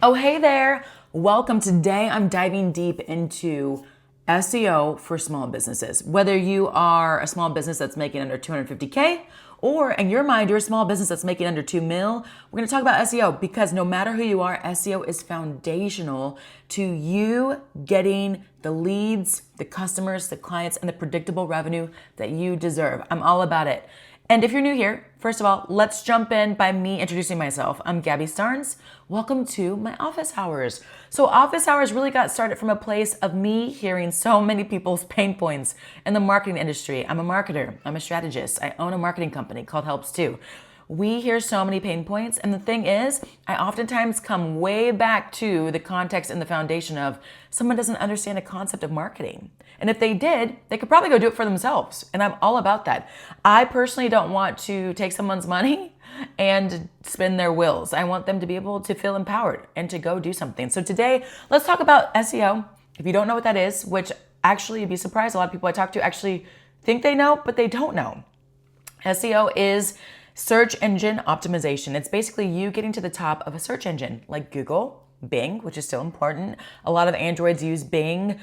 Oh, hey there. Welcome. Today I'm diving deep into SEO for small businesses. Whether you are a small business that's making under 250K or in your mind, you're a small business that's making under 2 mil, we're going to talk about SEO because no matter who you are, SEO is foundational to you getting the leads, the customers, the clients, and the predictable revenue that you deserve. I'm all about it. And if you're new here, first of all, let's jump in by me introducing myself. I'm Gabby Starnes. Welcome to my office hours. So office hours really got started from a place of me hearing so many people's pain points in the marketing industry. I'm a marketer. I'm a strategist. I own a marketing company called Helps Too. We hear so many pain points. And the thing is, I oftentimes come way back to the context and the foundation of someone doesn't understand the concept of marketing. And if they did, they could probably go do it for themselves. And I'm all about that. I personally don't want to take someone's money and spin their wheels. I want them to be able to feel empowered and to go do something. So today, let's talk about SEO. If you don't know what that is, which actually you'd be surprised, a lot of people I talk to actually think they know, but they don't know. SEO is search engine optimization. It's basically you getting to the top of a search engine like Google, Bing, which is still important. A lot of Androids use Bing.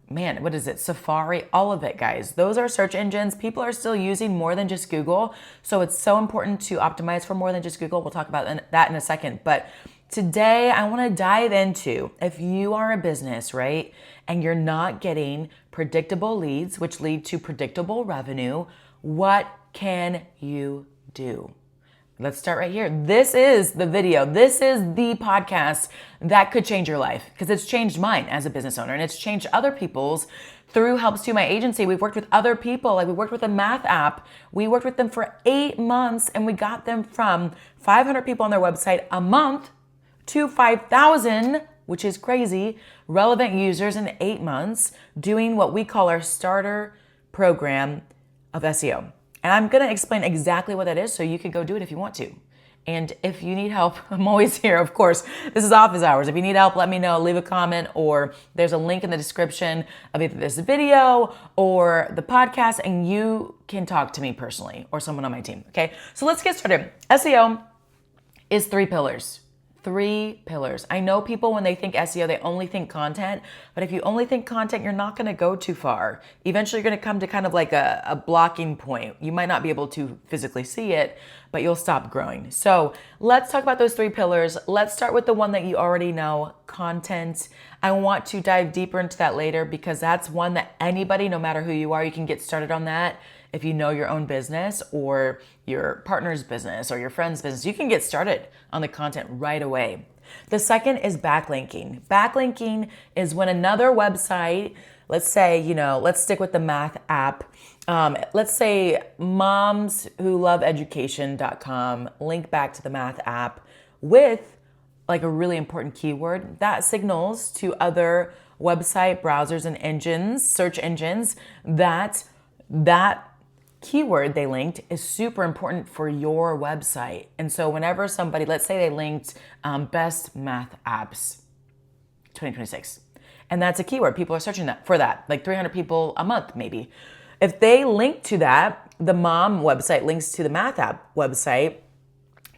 What is it? Safari, all of it, guys. Those are search engines. People are still using more than just Google. So it's so important to optimize for more than just Google. We'll talk about that in a second. But today I want to dive into if you are a business, right? And you're not getting predictable leads, which lead to predictable revenue, what can you do? Let's start right here. This is the video. This is the podcast that could change your life because it's changed mine as a business owner and it's changed other people's through Helps To, my agency. We've worked with other people. Like we worked with a math app. We worked with them for 8 months and we got them from 500 people on their website a month to 5,000, which is crazy, relevant users in 8 months doing what we call our starter program of SEO. And I'm going to explain exactly what that is so you can go do it if you want to. And if you need help, I'm always here, of course. This is office hours. If you need help, let me know. Leave a comment or there's a link in the description of either this video or the podcast and you can talk to me personally or someone on my team, okay? So let's get started. SEO is 3 pillars. 3 pillars. I know people when they think SEO, they only think content, but if you only think content, you're not going to go too far. Eventually, you're going to come to kind of like a blocking point. You might not be able to physically see it, but you'll stop growing. So let's talk about those 3 pillars. Let's start with the one that you already know, content. I want to dive deeper into that later because that's one that anybody, no matter who you are, you can get started on that. If you know your own business or your partner's business or your friend's business, you can get started on the content right away. The second is backlinking. Backlinking is when another website, let's say, let's stick with the math app. Let's say momswholoveeducation.com link back to the math app with like a really important keyword that signals to other website browsers and engines, search engines, that keyword they linked is super important for your website. And so whenever somebody, let's say they linked best math apps 2026, and that's a keyword, people are searching for that, like 300 people a month maybe. If they link to that, the mom website links to the math app website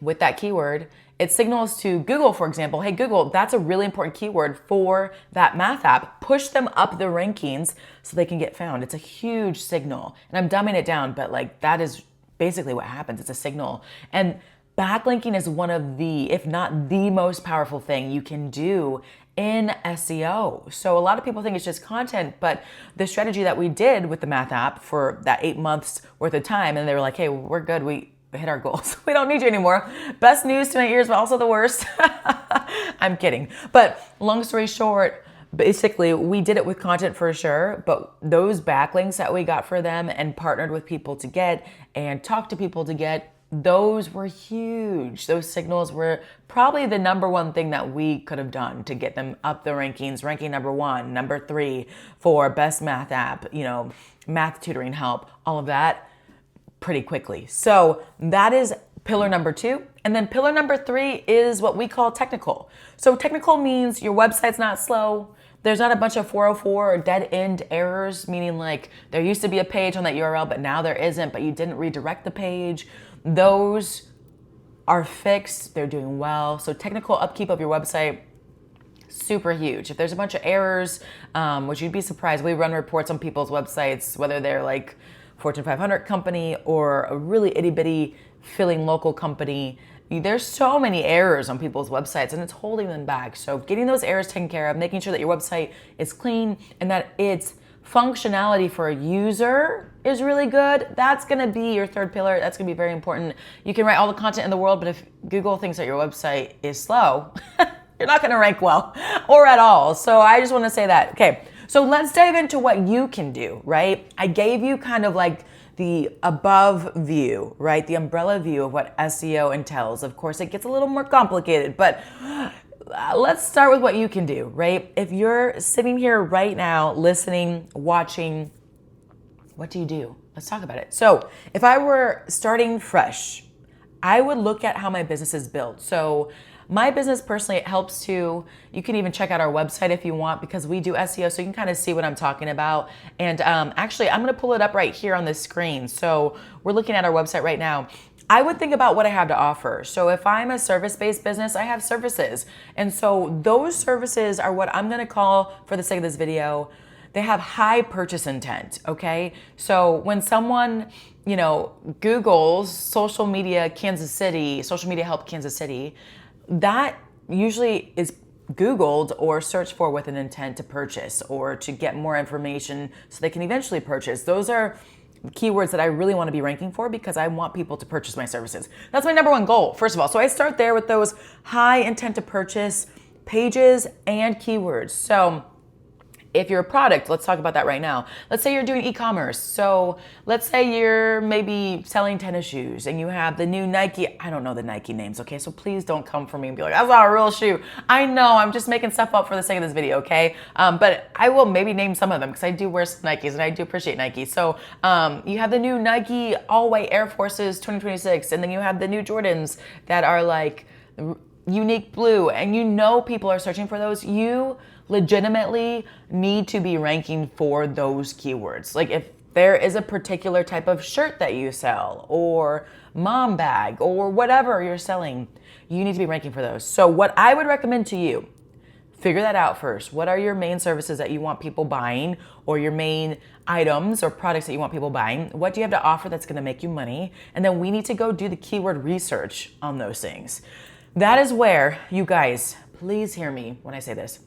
with that keyword, it signals to Google, for example, hey, Google, that's a really important keyword for that math app. Push them up the rankings so they can get found. It's a huge signal. And I'm dumbing it down, but like that is basically what happens. It's a signal. And backlinking is one of the, if not the most powerful thing you can do in SEO. So a lot of people think it's just content, but the strategy that we did with the math app for that 8 months worth of time, and they were like, hey, we're good. We hit our goals. We don't need you anymore. Best news to my ears, but also the worst. I'm kidding. But long story short, basically we did it with content for sure, but those backlinks that we got for them and partnered with people to get and talked to people to get, those were huge. Those signals were probably the number one thing that we could have done to get them up the rankings, ranking number 1, number 3 for best math app, math tutoring help, all of that pretty quickly. So that is pillar number 2. And then pillar number 3 is what we call technical. So technical means your website's not slow. There's not a bunch of 404 or dead end errors, meaning like there used to be a page on that URL, but now there isn't, but you didn't redirect the page. Those are fixed, they're doing well. So technical upkeep of your website, super huge. If there's a bunch of errors, which you'd be surprised, we run reports on people's websites, whether they're like Fortune 500 company or a really itty bitty filling local company. There's so many errors on people's websites and it's holding them back. So getting those errors taken care of, making sure that your website is clean and that its functionality for a user is really good, that's gonna be your third pillar. That's gonna be very important. You can write all the content in the world, but if Google thinks that your website is slow, you're not gonna rank well or at all. So I just wanna say that. Okay, so let's dive into what you can do, right? I gave you kind of like the above view, right? The umbrella view of what SEO entails. Of course, it gets a little more complicated, but let's start with what you can do, right? If you're sitting here right now, listening, watching, what do? Let's talk about it. So if I were starting fresh, I would look at how my business is built. So my business personally, it helps to, you can even check out our website if you want because we do SEO so you can kind of see what I'm talking about. And actually, I'm gonna pull it up right here on the screen. So we're looking at our website right now. I would think about what I have to offer. So if I'm a service-based business, I have services. And so those services are what I'm gonna call, for the sake of this video, they have high purchase intent, okay? So when someone, Googles social media help Kansas City, that usually is Googled or searched for with an intent to purchase or to get more information so they can eventually purchase. Those are keywords that I really want to be ranking for because I want people to purchase my services. That's my number one goal, first of all. So I start there with those high intent to purchase pages and keywords. So if you're a product, let's talk about that right now. Let's say you're doing e-commerce. So let's say you're maybe selling tennis shoes and you have the new Nike, I don't know the Nike names, okay? So please don't come for me and be like, that's not a real shoe. I know, I'm just making stuff up for the sake of this video, okay? But I will maybe name some of them because I do wear some Nikes and I do appreciate Nike. So you have the new Nike all-white Air Forces 2026 and then you have the new Jordans that are like unique blue and people are searching for those. You legitimately need to be ranking for those keywords. Like if there is a particular type of shirt that you sell or mom bag or whatever you're selling, you need to be ranking for those. So what I would recommend to you, figure that out first. What are your main services that you want people buying or your main items or products that you want people buying? What do you have to offer that's gonna make you money? And then we need to go do the keyword research on those things. That is where, you guys, please hear me when I say this.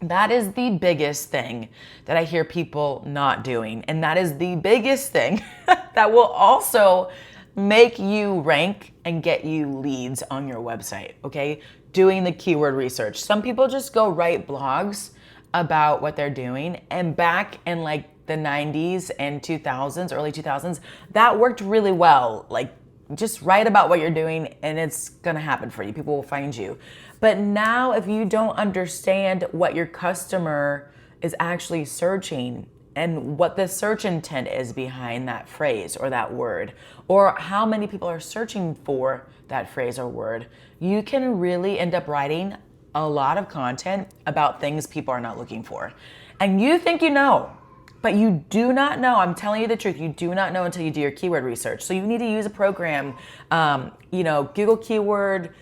That is the biggest thing that I hear people not doing. And that is the biggest thing that will also make you rank and get you leads on your website, okay? Doing the keyword research. Some people just go write blogs about what they're doing. And back in like the 90s and 2000s, early 2000s, that worked really well. Like just write about what you're doing and it's gonna happen for you. People will find you. But now if you don't understand what your customer is actually searching and what the search intent is behind that phrase or that word, or how many people are searching for that phrase or word, you can really end up writing a lot of content about things people are not looking for. And you think you know, but you do not know. I'm telling you the truth. You do not know until you do your keyword research. So you need to use a program. Google keyword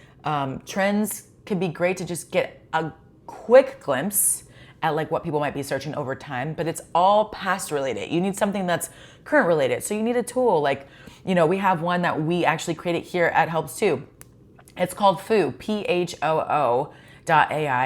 trends can be great to just get a quick glimpse at like what people might be searching over time, but it's all past related. You need something that's current related. So you need a tool like, we have one that we actually created here at Helps Too. It's called Phoo, PHOO.ai.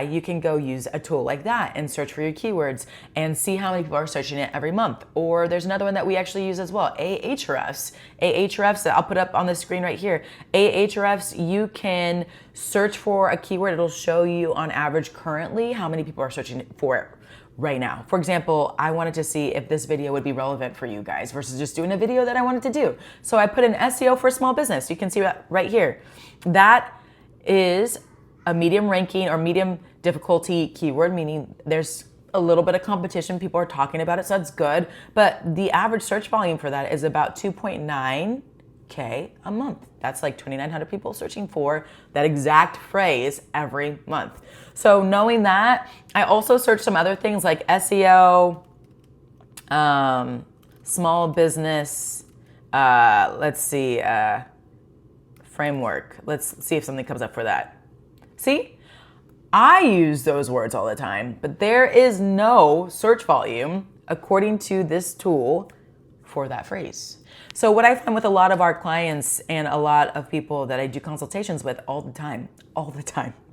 You can go use a tool like that and search for your keywords and see how many people are searching it every month. Or there's another one that we actually use as well, Ahrefs. Ahrefs that I'll put up on the screen right here. Ahrefs, you can search for a keyword. It'll show you on average currently how many people are searching for it right now. For example, I wanted to see if this video would be relevant for you guys versus just doing a video that I wanted to do. So I put in SEO for small business. You can see that right here. That is a medium ranking or medium difficulty keyword, meaning there's a little bit of competition. People are talking about it, so that's good. But the average search volume for that is about 2.9K a month. That's like 2,900 people searching for that exact phrase every month. So knowing that, I also searched some other things like SEO, small business, framework. Let's see if something comes up for that. See, I use those words all the time, but there is no search volume according to this tool for that phrase. So what I find with a lot of our clients and a lot of people that I do consultations with all the time,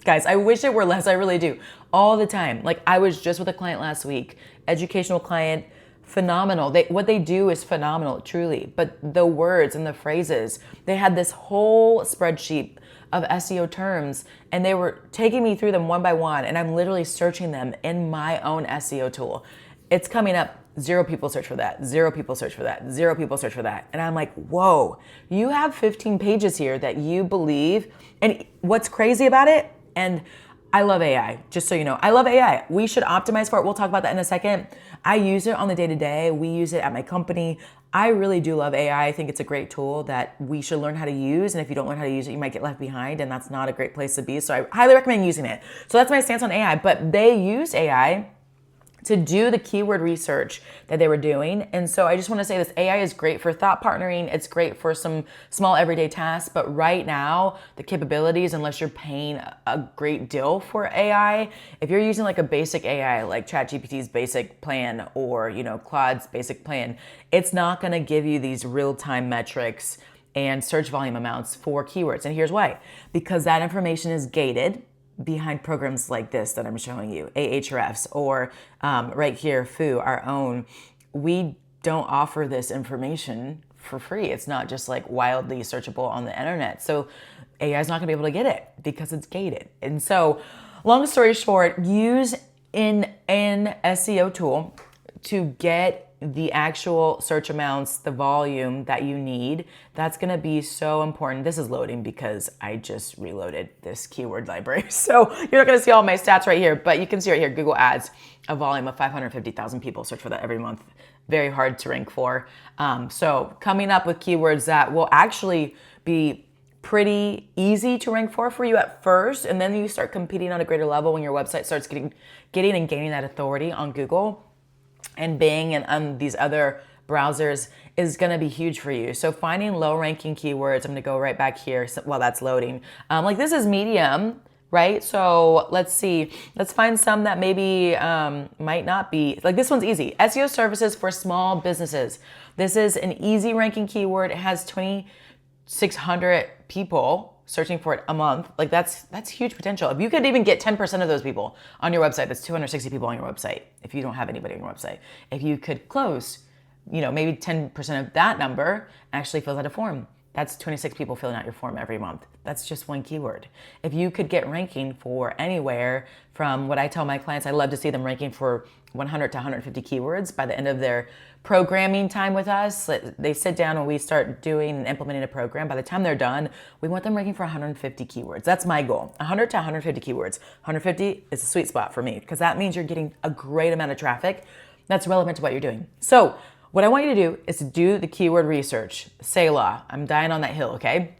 guys, I wish it were less, I really do, all the time. Like I was just with a client last week, educational client, phenomenal. What they do is phenomenal, truly. But the words and the phrases, they had this whole spreadsheet of SEO terms and they were taking me through them one by one and I'm literally searching them in my own SEO tool. It's coming up, 0 people search for that, 0 people search for that, 0 people search for that. And I'm like, whoa, you have 15 pages here that you believe. And what's crazy about it, and I love AI, just so you know, I love AI. We should optimize for it. We'll talk about that in a second. I use it on the day-to-day. We use it at my company. I really do love AI. I think it's a great tool that we should learn how to use. And if you don't learn how to use it, you might get left behind and that's not a great place to be. So I highly recommend using it. So that's my stance on AI, but they use AI to do the keyword research that they were doing. And so I just want to say this, AI is great for thought partnering. It's great for some small everyday tasks, but right now the capabilities, unless you're paying a great deal for AI, if you're using like a basic AI, like ChatGPT's basic plan or, Claude's basic plan, it's not going to give you these real-time metrics and search volume amounts for keywords. And here's why, because that information is gated behind programs like this that I'm showing you, Ahrefs, or right here, Foo, our own. We don't offer this information for free. It's not just like wildly searchable on the internet. So AI is not gonna be able to get it because it's gated. And so long story short, use an SEO tool to get the actual search amounts, the volume that you need. That's gonna be so important. This is loading because I just reloaded this keyword library. So you're not gonna see all my stats right here, but you can see right here, Google Ads, a volume of 550,000 people search for that every month. Very hard to rank for. So coming up with keywords that will actually be pretty easy to rank for you at first, and then you start competing on a greater level when your website starts getting and gaining that authority on Google and Bing and these other browsers is going to be huge for you. So finding low ranking keywords, I'm going to go right back here while that's loading. Like this is medium, right? So let's see, let's find some that maybe might not be, like this one's easy. SEO services for small businesses. This is an easy ranking keyword. It has 2,600 people searching for it a month. Like that's huge potential. If you could even get 10% of those people on your website, that's 260 people on your website. If you don't have anybody on your website, if you could close, maybe 10% of that number actually fills out a form. That's 26 people filling out your form every month. That's just one keyword. If you could get ranking for anywhere from what I tell my clients, I love to see them ranking for 100 to 150 keywords by the end of their programming time with us. They sit down and we start doing and implementing a program. By the time they're done, we want them ranking for 150 keywords. That's my goal, 100 to 150 keywords. 150 is a sweet spot for me because that means you're getting a great amount of traffic that's relevant to what you're doing. So what I want you to do is to do the keyword research. Selah, I'm dying on that hill, okay?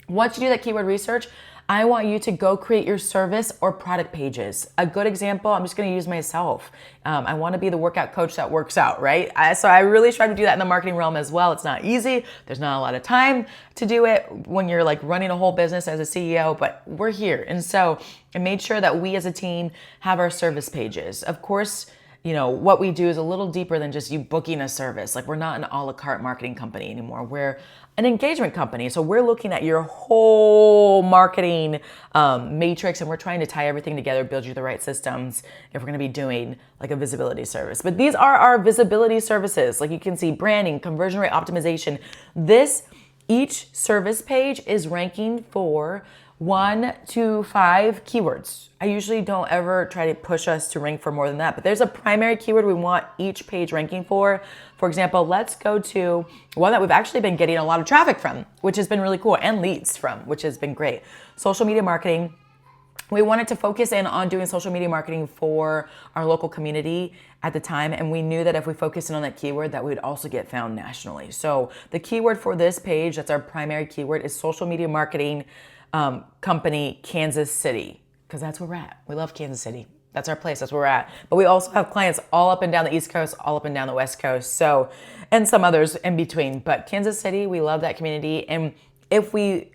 Once you do that keyword research, I want you to go create your service or product pages. A good example, I'm just gonna use myself. I wanna be the workout coach that works out, right? So I really strive to do that in the marketing realm as well. It's not easy. There's not a lot of time to do it when you're like running a whole business as a CEO, but we're here. And so I made sure that we as a team have our service pages. Of course, what we do is a little deeper than just you booking a service. Like we're not an a la carte marketing company anymore. We're an engagement company. So we're looking at your whole marketing matrix and we're trying to tie everything together, build you the right systems if we're gonna be doing like a visibility service. But these are our visibility services. Like you can see branding, conversion rate optimization. Each service page is ranking for 1 to 5 keywords. I usually don't ever try to push us to rank for more than that, but there's a primary keyword we want each page ranking for. For example, let's go to one that we've actually been getting a lot of traffic from, which has been really cool, and leads from, which has been great. Social media marketing. We wanted to focus in on doing social media marketing for our local community at the time, and we knew that if we focused in on that keyword, that we would also get found nationally. So the keyword for this page, that's our primary keyword, is social media marketing company Kansas City, because that's where we're at. We love Kansas City. That's our place. That's where we're at. But we also have clients all up and down the East Coast, all up and down the West Coast, and some others in between. But Kansas City, we love that community. And if we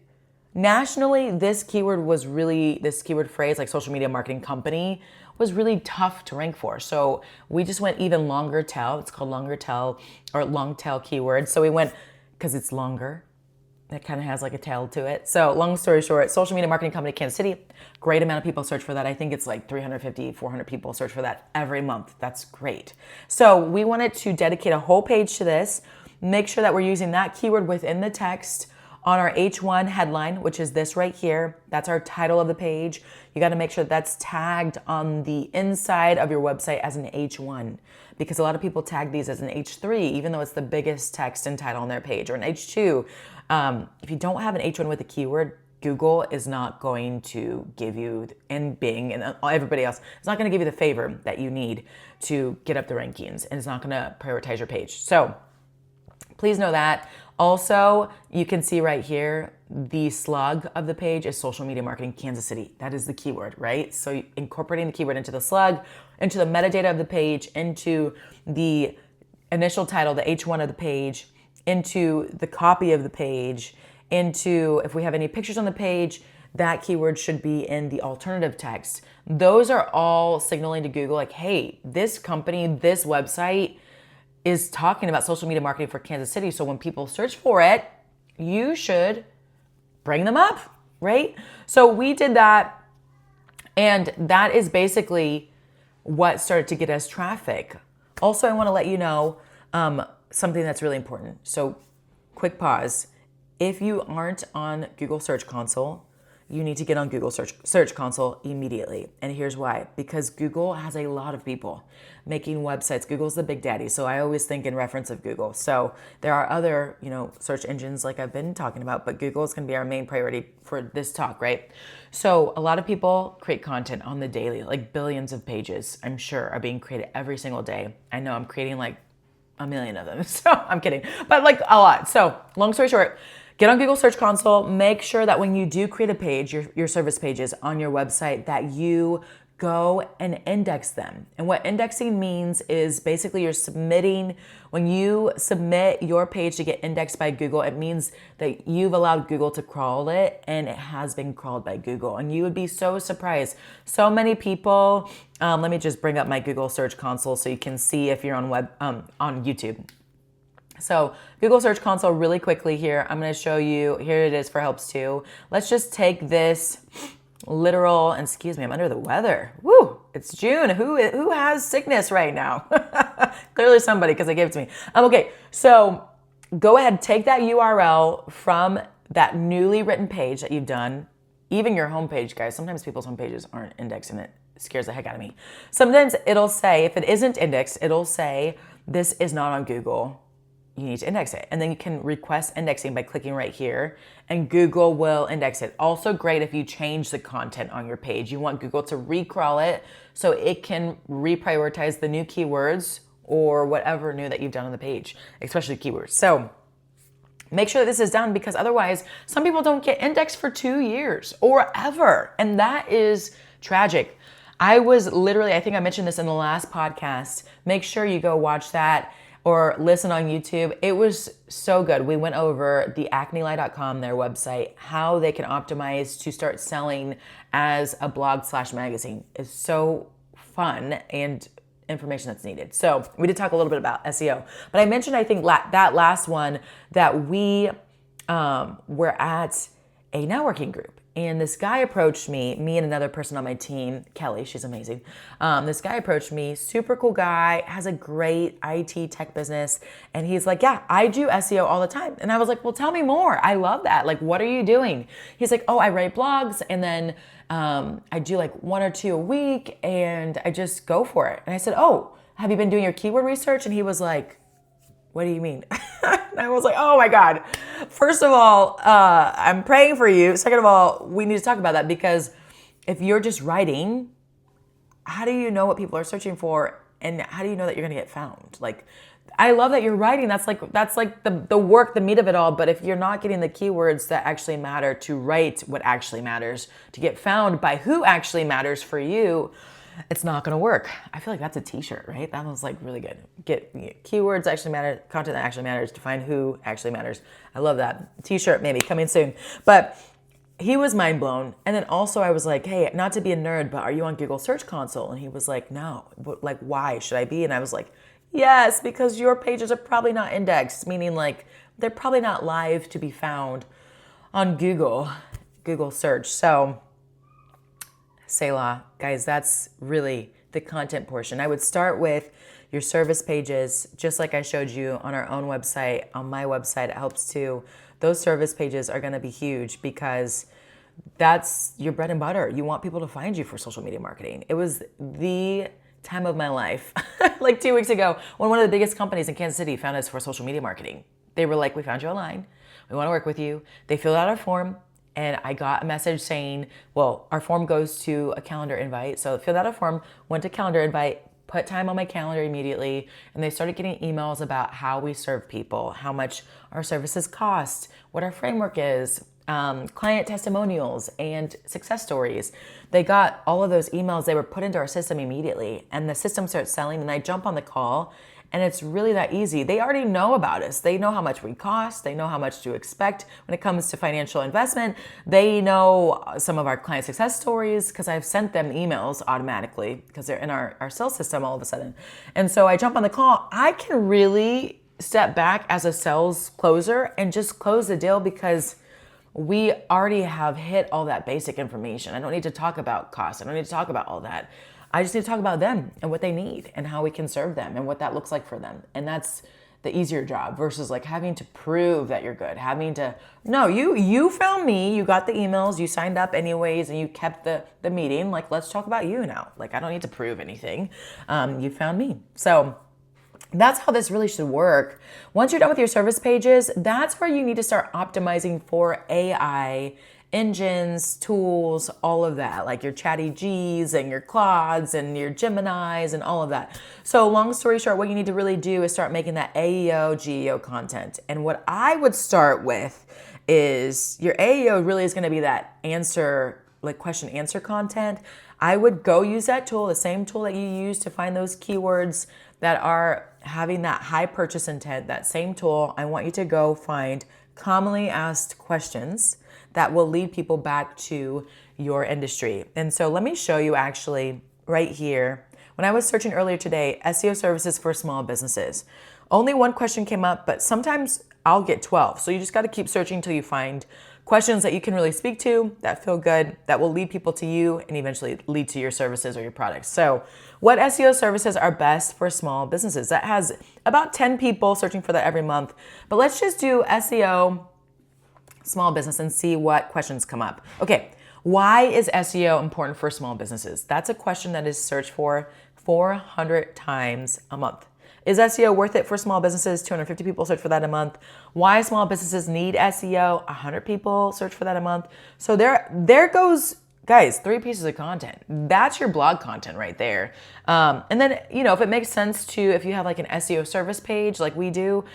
Nationally, this keyword phrase, like social media marketing company, was really tough to rank for. So we just went even longer tail. It's called longer tail or long tail keywords. So we went, because it's longer, it kind of has like a tail to it. So long story short, social media marketing company, Kansas City, great amount of people search for that. I think it's like 350, 400 people search for that every month. That's great. So we wanted to dedicate a whole page to this, make sure that we're using that keyword within the text on our H1 headline, which is this right here. That's our title of the page. You got to make sure that's tagged on the inside of your website as an H1, because a lot of people tag these as an H3, even though it's the biggest text and title on their page, or an H2. If you don't have an H1 with a keyword, Google is not going to give you, and Bing and everybody else, it's not going to give you the favor that you need to get up the rankings, and it's not going to prioritize your page. So please know that. Also, you can see right here, the slug of the page is social media marketing Kansas City. That is the keyword, right? So incorporating the keyword into the slug, into the metadata of the page, into the initial title, the H1 of the page, into the copy of the page, into if we have any pictures on the page, that keyword should be in the alternative text. Those are all signaling to Google like, hey, this company, this website is talking about social media marketing for Kansas City. So when people search for it, you should bring them up, right? So we did that, and that is basically what started to get us traffic. Also, I want to let you know something that's really important. So quick pause. If you aren't on Google Search Console, you need to get on Google Search Console immediately. And here's why. Because Google has a lot of people making websites. Google's the big daddy. So I always think in reference of Google. So there are other, search engines like I've been talking about, but Google is going to be our main priority for this talk, right? So a lot of people create content on the daily, like billions of pages, I'm sure, are being created every single day. I know I'm creating like a million of them. So I'm kidding, but like a lot. So long story short, get on Google Search Console. Make sure that when you do create a page, your service pages on your website, that you go and index them. And what indexing means is basically when you submit your page to get indexed by Google, it means that you've allowed Google to crawl it, and it has been crawled by Google. And you would be so surprised. So many people, let me just bring up my Google Search Console so you can see if you're on YouTube. So Google Search Console really quickly here. I'm going to show you, here it is for helps too. Let's just take this literal, and excuse me, I'm under the weather. Woo, it's June. Who has sickness right now? Clearly somebody, because they gave it to me. Okay, so go ahead, take that URL from that newly written page that you've done, even your homepage, guys. Sometimes people's homepages aren't indexed, and it scares the heck out of me. Sometimes it'll say, if it isn't indexed, it'll say, this is not on Google. You need to index it. And then you can request indexing by clicking right here, and Google will index it. Also great if you change the content on your page. You want Google to recrawl it so it can reprioritize the new keywords or whatever new that you've done on the page, especially keywords. So make sure that this is done, because otherwise some people don't get indexed for 2 years or ever. And that is tragic. I think I mentioned this in the last podcast. Make sure you go watch that or listen on YouTube. It was so good. We went over the acneli.com, their website, how they can optimize to start selling as a blog/magazine. It's so fun and information that's needed. So we did talk a little bit about SEO, but I mentioned, I think that last one, that we were at a networking group. And this guy approached me and another person on my team, Kelly, she's amazing. This guy approached me, super cool guy, has a great IT tech business. And he's like, yeah, I do SEO all the time. And I was like, well, tell me more. I love that. Like, what are you doing? He's like, oh, I write blogs, and then I do like 1 or 2 a week, and I just go for it. And I said, oh, have you been doing your keyword research? And he was like, what do you mean? And I was like, oh my God. First of all, I'm praying for you. Second of all, we need to talk about that, because if you're just writing, how do you know what people are searching for? And how do you know that you're going to get found? Like, I love that you're writing. That's like the work, the meat of it all. But if you're not getting the keywords that actually matter to write what actually matters, to get found by who actually matters for you, it's not going to work. I feel like that's a t-shirt, right? That was like really good. Get keywords actually matter, content that actually matters, to find who actually matters. I love that. T-shirt maybe coming soon. But he was mind blown. And then also I was like, hey, not to be a nerd, but are you on Google Search Console? And he was like, no. But like, why should I be? And I was like, yes, because your pages are probably not indexed, meaning like they're probably not live to be found on Google search. So Selah, guys, that's really the content portion. I would start with your service pages, just like I showed you on our own website, on my website, it helps too. Those service pages are going to be huge because that's your bread and butter. You want people to find you for social media marketing. It was the time of my life, like 2 weeks ago, when one of the biggest companies in Kansas City found us for social media marketing. They were like, we found you online. We want to work with you. They filled out our form. And I got a message saying, well, our form goes to a calendar invite. So filled out a form, went to calendar invite, put time on my calendar immediately, and they started getting emails about how we serve people, how much our services cost, what our framework is, client testimonials, and success stories. They got all of those emails. They were put into our system immediately, and the system starts selling, and I jump on the call, and it's really that easy. They already know about us. They know how much we cost. They know how much to expect when it comes to financial investment. They know some of our client success stories because I've sent them emails automatically because they're in our sales system all of a sudden. And so I jump on the call. I can really step back as a sales closer and just close the deal because we already have hit all that basic information. I don't need to talk about cost. I don't need to talk about all that. I just need to talk about them and what they need and how we can serve them and what that looks like for them. And that's the easier job versus like having to prove that you're good, having to, no, you found me, you got the emails, you signed up anyways, and you kept the meeting. Like, let's talk about you now. Like, I don't need to prove anything. You found me. So that's how this really should work. Once you're done with your service pages, that's where you need to start optimizing for AI engines, tools, all of that, like your Chatty Gs and your Claudes and your Geminis and all of that. So long story short, what you need to really do is start making that AEO, GEO content. And what I would start with is your AEO really is going to be that answer, like question answer content. I would go use that tool, the same tool that you use to find those keywords that are having that high purchase intent, that same tool. I want you to go find commonly asked questions that will lead people back to your industry. And so let me show you actually right here. When I was searching earlier today, SEO services for small businesses, only one question came up, but sometimes I'll get 12. So you just got to keep searching until you find questions that you can really speak to, that feel good, that will lead people to you and eventually lead to your services or your products. So what SEO services are best for small businesses? That has about 10 people searching for that every month. But let's just do SEO small business and see what questions come up. Okay, why is SEO important for small businesses? That's a question that is searched for 400 times a month. Is SEO worth it for small businesses? 250 people search for that a month. Why small businesses need SEO? 100 people search for that a month. So there goes, guys, 3 pieces of content. That's your blog content right there. And then, if it makes sense to, if you have like an SEO service page like we do,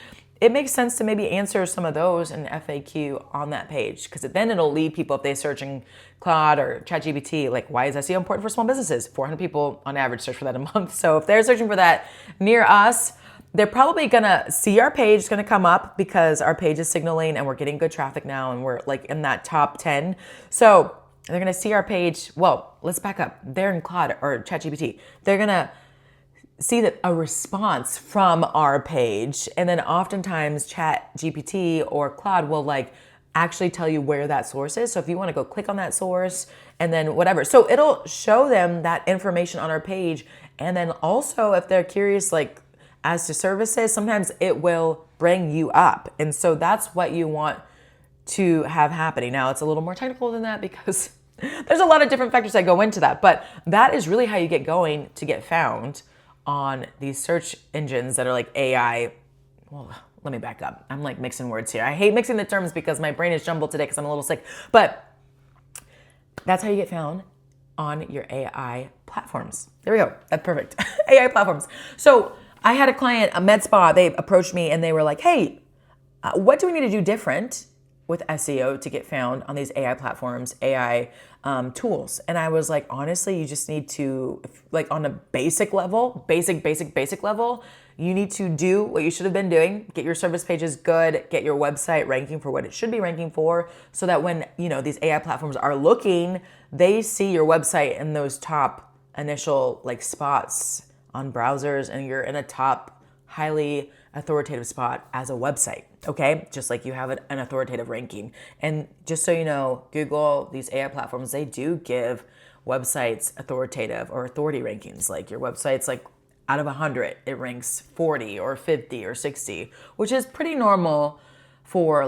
it makes sense to maybe answer some of those in FAQ on that page because then it'll lead people if they're searching Claude or ChatGPT, like why is SEO important for small businesses? 400 people on average search for that a month. So if they're searching for that near us, they're probably gonna see our page. It's gonna come up because our page is signaling and we're getting good traffic now and we're like in that top 10. So they're gonna see our page. Well, let's back up. They're in Claude or ChatGPT. They're gonna see that a response from our page, and then oftentimes ChatGPT or Claude will like actually tell you where that source is. So if you want to go click on that source and then whatever, so it'll show them that information on our page. And then also if they're curious like as to services, sometimes it will bring you up. And so that's what you want to have happening. Now it's a little more technical than that because there's a lot of different factors that go into that, but that is really how you get going to get found on these search engines that are like AI. Well, let me back up. I'm like mixing words here. I hate mixing the terms because my brain is jumbled today because I'm a little sick. But that's how you get found on your AI platforms. There we go. That's perfect. AI platforms. So I had a client, a med spa, they approached me and they were like, hey, what do we need to do different with SEO to get found on these AI platforms, AI tools? And I was like, honestly, you just need to, like on a basic level, basic level, You need to do what you should have been doing, get your service pages good, get your website ranking for what it should be ranking for, so that when, these AI platforms are looking, they see your website in those top initial spots on browsers, and you're in a top highly authoritative spot as a website, okay? Just like you have an authoritative ranking. And just so you know, Google, these AI platforms, they do give websites authoritative or authority rankings. Like your website's out of 100, it ranks 40 or 50 or 60, which is pretty normal for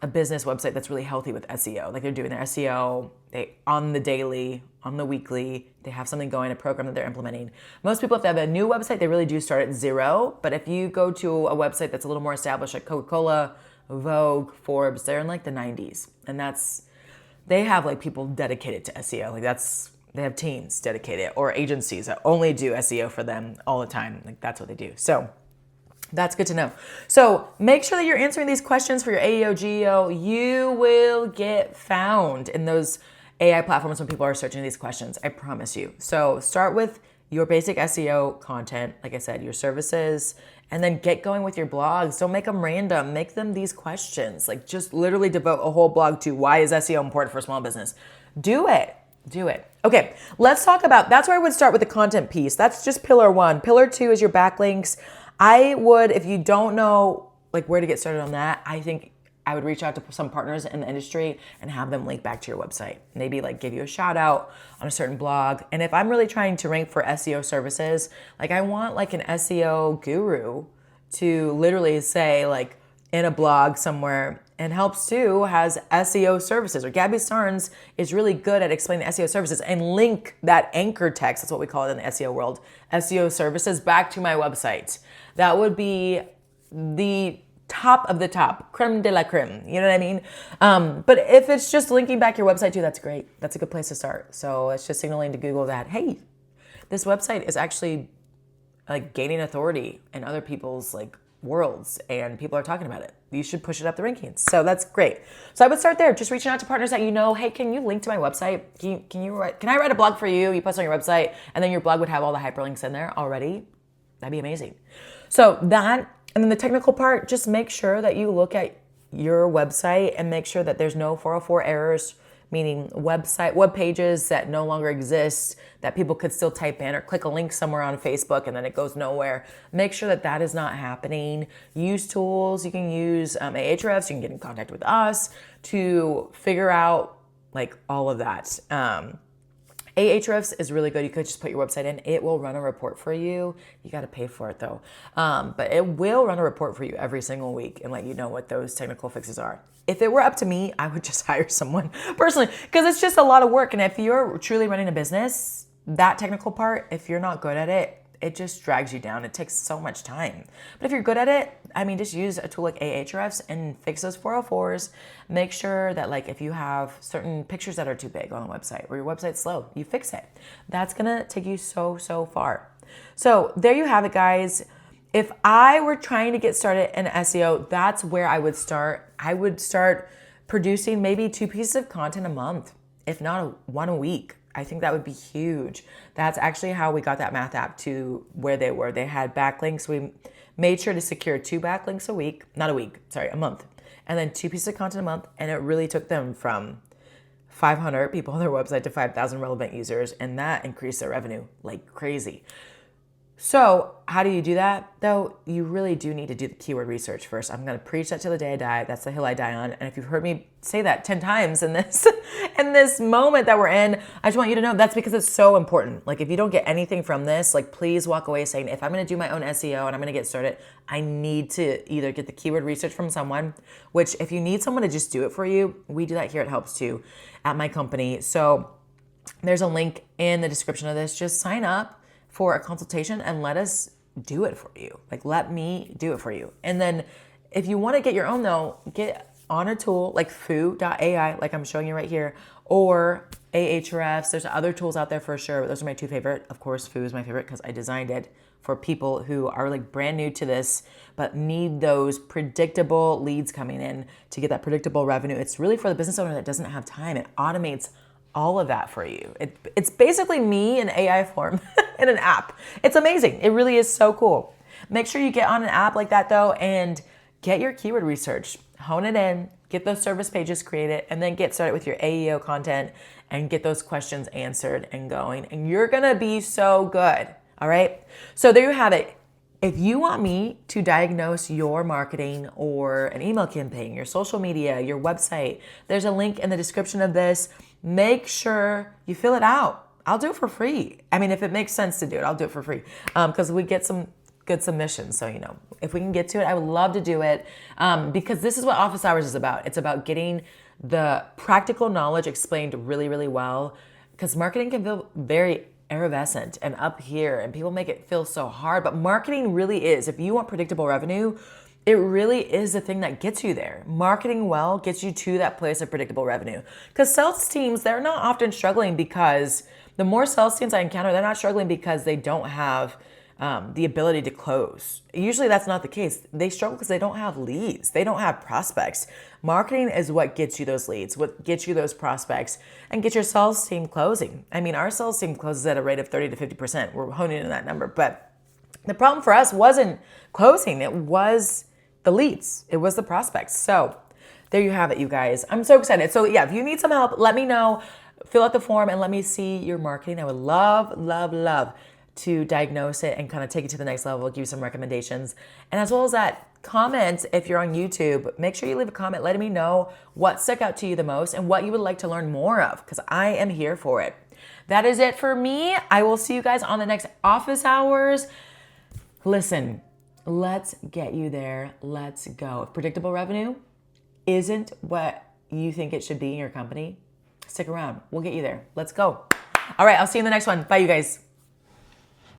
a business website that's really healthy with SEO. They're doing their SEO, on the daily, on the weekly, they have something going, a program that they're implementing. Most people, if they have a new website, they really do start at 0. But if you go to a website that's a little more established, like Coca-Cola, Vogue, Forbes, they're in the 90s. And they have people dedicated to SEO. They have teams dedicated, or agencies that only do SEO for them all the time. That's what they do. So that's good to know. So make sure that you're answering these questions for your AEO, GEO. You will get found in those AI platforms when people are searching these questions. I promise you. So start with your basic SEO content, like I said, your services, and then get going with your blogs. Don't make them random. Make them these questions. Just literally devote a whole blog to why is SEO important for a small business. Do it. Okay, let's talk about, that's where I would start with the content piece. That's just pillar 1. Pillar 2 is your backlinks. I would, if you don't know where to get started on that, I think I would reach out to some partners in the industry and have them link back to your website. Maybe give you a shout out on a certain blog. And if I'm really trying to rank for SEO services, I want an SEO guru to literally say in a blog somewhere, and Helps Too has SEO services, or Gabby Starnes is really good at explaining SEO services, and link that anchor text, that's what we call it in the SEO world, SEO services, back to my website. That would be the top of the top, creme de la creme, you know what I mean? But if it's just linking back your website too, that's great. That's a good place to start. So it's just signaling to Google that, hey, this website is actually gaining authority in other people's worlds, and people are talking about it. You should push it up the rankings. So that's great. So I would start there, just reaching out to partners that hey, can you link to my website? Can I write a blog for you? You post on your website, and then your blog would have all the hyperlinks in there already. That'd be amazing. So that, and then the technical part, just make sure that you look at your website and make sure that there's no 404 errors, meaning web pages that no longer exist, that people could still type in or click a link somewhere on Facebook and then it goes nowhere. Make sure that that is not happening. Use tools. You can use Ahrefs. You can get in contact with us to figure out all of that. Ahrefs is really good. You could just put your website in. It will run a report for you. You got to pay for it though. But it will run a report for you every single week and let you know what those technical fixes are. If it were up to me, I would just hire someone personally, because it's just a lot of work. And if you're truly running a business, that technical part, if you're not good at it, it just drags you down. It takes so much time. But if you're good at it, just use a tool like Ahrefs and fix those 404s. Make sure that if you have certain pictures that are too big on the website or your website's slow, you fix it. That's gonna take you so far. So there you have it, guys. If I were trying to get started in SEO, that's where I would start. I would start producing maybe 2 pieces of content a month, if not one a week. I think that would be huge. That's actually how we got that math app to where they were. They had backlinks. We made sure to secure 2 backlinks a month. And then 2 pieces of content a month. And it really took them from 500 people on their website to 5,000 relevant users. And that increased their revenue like crazy. So how do you do that? Though you really do need to do the keyword research first. I'm going to preach that till the day I die. That's the hill I die on. And if you've heard me say that 10 times in this moment that we're in, I just want you to know that's because it's so important. If you don't get anything from this, please walk away saying, if I'm going to do my own SEO and I'm going to get started, I need to either get the keyword research from someone, which if you need someone to just do it for you, we do that here at Helps Too at my company. So there's a link in the description of this. Just sign up for a consultation and let us do it for you. Let me do it for you. And then if you want to get your own though, get on a tool like foo.ai, like I'm showing you right here, or Ahrefs. There's other tools out there for sure. Those are my 2 favorite. Of course, Foo is my favorite because I designed it for people who are brand new to this, but need those predictable leads coming in to get that predictable revenue. It's really for the business owner that doesn't have time. It automates all of that for you. It's basically me in AI form in an app. It's amazing. It really is so cool. Make sure you get on an app like that though and get your keyword research, hone it in, get those service pages created, and then get started with your AEO content and get those questions answered and going. And you're gonna be so good, all right? So there you have it. If you want me to diagnose your marketing or an email campaign, your social media, your website, there's a link in the description of this. Make sure you fill it out. I'll do it for free. I mean, if it makes sense to do it, I'll do it for free because we get some good submissions. So, if we can get to it, I would love to do it because this is what office hours is about. It's about getting the practical knowledge explained really, really well because marketing can feel very effervescent and up here and people make it feel so hard. But marketing really is, if you want predictable revenue, it really is the thing that gets you there. Marketing well gets you to that place of predictable revenue. Because sales teams, they're not often struggling because the more sales teams I encounter, they're not struggling because they don't have the ability to close. Usually that's not the case. They struggle because they don't have leads. They don't have prospects. Marketing is what gets you those leads, what gets you those prospects, and get your sales team closing. I mean, our sales team closes at a rate of 30 to 50%. We're honing in on that number. But the problem for us wasn't closing. It was the leads. It was the prospects. So there you have it, you guys. I'm so excited. So yeah, if you need some help, let me know. Fill out the form and let me see your marketing. I would love, love, love to diagnose it and kind of take it to the next level, give you some recommendations. And as well as that, comment if you're on YouTube. Make sure you leave a comment letting me know what stuck out to you the most and what you would like to learn more of because I am here for it. That is it for me. I will see you guys on the next office hours. Listen, let's get you there. Let's go. If predictable revenue isn't what you think it should be in your company, stick around. We'll get you there. Let's go. All right, I'll see you in the next one. Bye, you guys.